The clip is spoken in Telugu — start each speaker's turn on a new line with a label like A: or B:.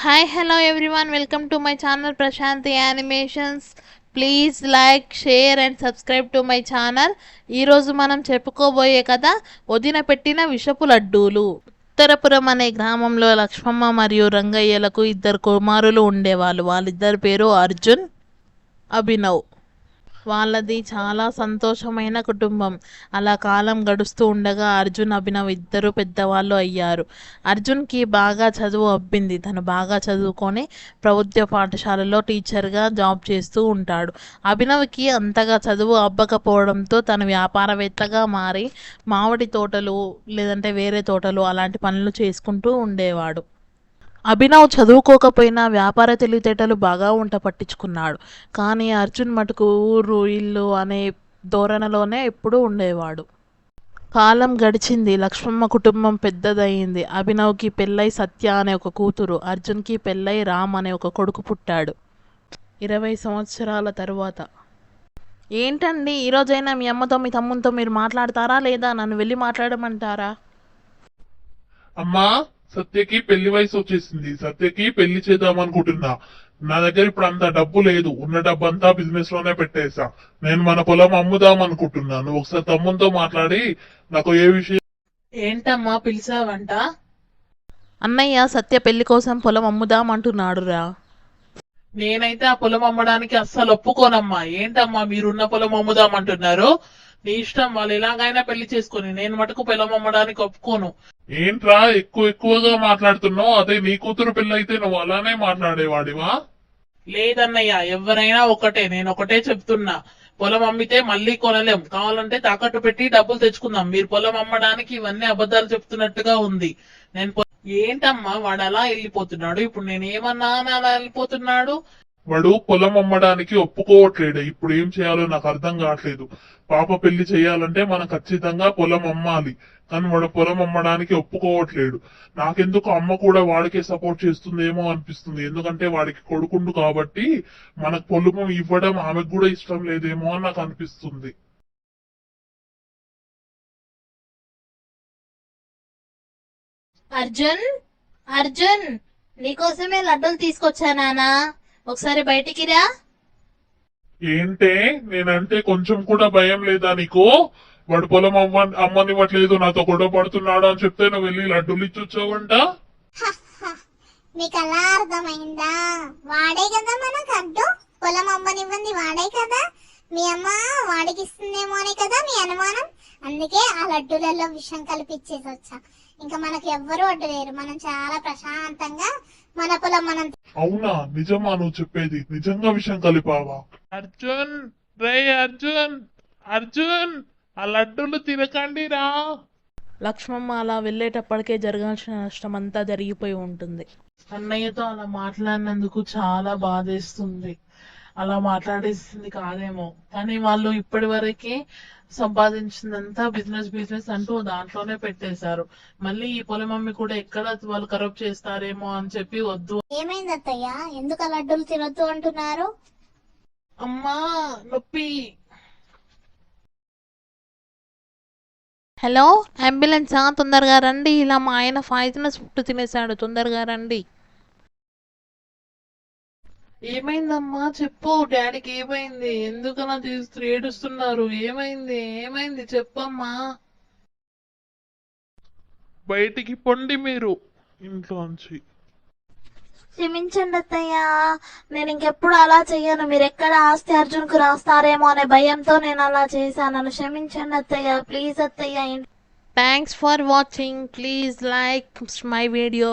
A: Hi hello everyone, welcome to my channel Prashanthi animations. Please like, share and subscribe to my channel. ఈరోజు మనం చెప్పుకోబోయే కథ వదిన పెట్టిన విషపు లడ్డూలు. ఉత్తరపురం అనే గ్రామంలో లక్ష్మమ్మ మరియు రంగయ్యలకు ఇద్దరు కుమారులు ఉండేవాళ్ళు. వాళ్ళిద్దరి పేరు అర్జున్, అభినవ్. వాళ్ళది చాలా సంతోషమైన కుటుంబం. అలా కాలం గడుస్తూ ఉండగా అర్జున్, అభినవ్ ఇద్దరు పెద్దవాళ్ళు అయ్యారు. అర్జున్కి బాగా చదువు అబ్బింది. తను బాగా చదువుకొని ప్రభుత్వ పాఠశాలలో టీచర్గా జాబ్ చేస్తూ ఉంటాడు. అభినవ్కి అంతగా చదువు అబ్బకపోవడంతో తను వ్యాపారవేత్తగా మారి మామిడి తోటలు లేదంటే వేరే తోటలు అలాంటి పనులు చేసుకుంటూ ఉండేవాడు. అభినవ్ చదువుకోకపోయినా వ్యాపార తెలివితేటలు బాగా వంట పట్టించుకున్నాడు. కానీ అర్జున్ మటుకు ఊరు ఇల్లు అనే ధోరణిలోనే ఎప్పుడూ ఉండేవాడు. కాలం గడిచింది. లక్ష్మమ్మ కుటుంబం పెద్దదయ్యింది. అభినవ్కి పెళ్ళై సత్య అనే ఒక కూతురు, అర్జున్కి పెళ్ళై రామ్ అనే ఒక కొడుకు పుట్టాడు. 20 సంవత్సరాల తరువాత. ఏంటండి, ఈరోజైనా మీ అమ్మతో మీ తమ్ముతో మీరు మాట్లాడతారా లేదా నన్ను వెళ్ళి మాట్లాడమంటారా?
B: అమ్మా, సత్యకి పెళ్లి వయసు వచ్చేసింది. సత్యకి పెళ్లి చేద్దాం అనుకుంటున్నా. నా దగ్గర ఇప్పుడు అంత డబ్బు లేదు. ఉన్న డబ్బు అంతా బిజినెస్ లోనే పెట్టేసా. నేను మన పొలం అమ్ముదాం అనుకుంటున్నాను. ఒకసారి తమ్ముతో మాట్లాడి నాకు ఏ విషయం.
C: ఏంటమ్మా పిలిచావంట?
A: అన్నయ్య సత్య పెళ్లి కోసం పొలం అమ్ముదాం అంటున్నాడు రా.
C: నేనైతే ఆ పొలం అమ్మడానికి అస్సలు ఒప్పుకోనమ్మా. ఏంటమ్మా మీరున్న పొలం అమ్ముదామంటున్నారు? నీ ఇష్టం, వాళ్ళు ఎలాగైనా పెళ్లి చేసుకుని, నేను మటుకు పొలం అమ్మడానికి ఒప్పుకోను.
B: ఏంట్రా ఎక్కువగా మాట్లాడుతున్నావు? అదే నీ కూతురు పెళ్లి అయితే నువ్వు అలానే మాట్లాడేవాడివా?
C: లేదన్నయ్య, ఎవరైనా ఒకటే. నేను ఒకటే చెప్తున్నా, పొలం అమ్మితే మళ్ళీ కొనలేం. కావాలంటే తాకట్టు పెట్టి డబ్బులు తెచ్చుకుందాం. మీరు పొలం అమ్మడానికి ఇవన్నీ అబద్ధాలు చెప్తున్నట్టుగా ఉంది. ఏంటమ్మా వాడు అలా వెళ్ళిపోతున్నాడు? ఇప్పుడు నేను ఏమన్నా అని అలా వెళ్ళిపోతున్నాడు?
B: వాడు పొలం అమ్మడానికి ఒప్పుకోవట్లేడు. ఇప్పుడు ఏం చేయాలో నాకు అర్థం కావట్లేదు. పాప పెళ్లి చేయాలంటే మనం ఖచ్చితంగా పొలం అమ్మాలి. కానీ వాడు పొలం అమ్మడానికి ఒప్పుకోవట్లేడు. నాకెందుకు అమ్మ కూడా వాడికే సపోర్ట్ చేస్తుందేమో అనిపిస్తుంది. ఎందుకంటే వాడికి కొడుకుండు కాబట్టి మనకు పొలం ఇవ్వడం ఆమెకు కూడా ఇష్టం లేదేమో అని నాకు అనిపిస్తుంది.
A: అర్జున్, అర్జున్, నీకోసమే లడ్డూలు తీసుకొచ్చా నానా, ఒకసారి బయటికి రా.
B: ఏంటే, నేనంటే కొంచెం కూడా భయం లేదా నీకు? వాడు పొలం అమ్మనివ్వట్లేదు, నాతో గొడవ పడుతున్నాడు అని చెప్తే నువ్వు వెళ్ళి లడ్డూలు ఇచ్చొచ్చావంట.
D: మీకు అలా అర్థమైందా? వాడే కదా మనకు అడ్డు. పొలం అమ్మనివ్వండి వాడే కదా. మీ అమ్మ వాడికి ఇస్తుందేమో అని కదా మీ అనుమానం. అందుకే ఆ లడ్డూలలో విషం కలిపిచ్చేసి వచ్చా. ఇంకా మనకు ఎవ్వరూ అడ్డు లేరు. మనం చాలా ప్రశాంతంగా మన పొలం మనం.
B: అవునా? నిజమా నువ్వు చెప్పేది? నిజంగా విషయం కలిపావా?
C: అర్జున్, రే అర్జున్, అర్జున్, ఆ లడ్డూలు తినకండి రా.
A: లక్ష్మమ్మ అలా వెళ్ళేటప్పటికే జరగాల్సిన నష్టం అంతా జరిగిపోయి ఉంటుంది.
C: అన్నయ్యతో అలా మాట్లాడినందుకు చాలా బాధేస్తుంది. అలా మాట్లాడేసింది కాదేమో, కానీ వాళ్ళు ఇప్పటి వరకే సంపాదించిందంతా బిజినెస్ అంటూ దాంట్లోనే పెట్టేశారు. మళ్ళీ ఈ పొలం అమ్మి కూడా ఎక్కడ వాళ్ళు కరప్ట్ చేస్తారేమో అని చెప్పి వద్దు.
D: ఏమైంది అత్తయ్య? ఎందుకు ఆ లడ్డూలు తినొద్దు అంటున్నారు?
C: అమ్మా నొప్పి.
A: హలో, అంబులెన్సా? తొందరగా రండి. ఇలా మా ఆయన ఫాయిజనస్ ఫుడ్ తినేశాడు, తొందరగా రండి.
C: ఏమైందమ్మా చెప్పు. డాడీకి ఏమైంది? ఎందుకలా ఏడుస్తున్నారు? ఏమైంది? ఏమైంది చెప్పమ్మా.
B: బయటికి పొండి మీరు ఇంట్లోంచి.
D: క్షమించండి అత్తయ్య, నేను ఇంకెప్పుడు అలా చెయ్యను. మీరు ఎక్కడ ఆస్తి అర్జున్ కు రాస్తారేమో అనే భయంతో నేను అలా చేశాను. నన్ను క్షమించండి అత్తయ్య, ప్లీజ్ అత్తయ్య.
A: Thanks for watching. Please like my video.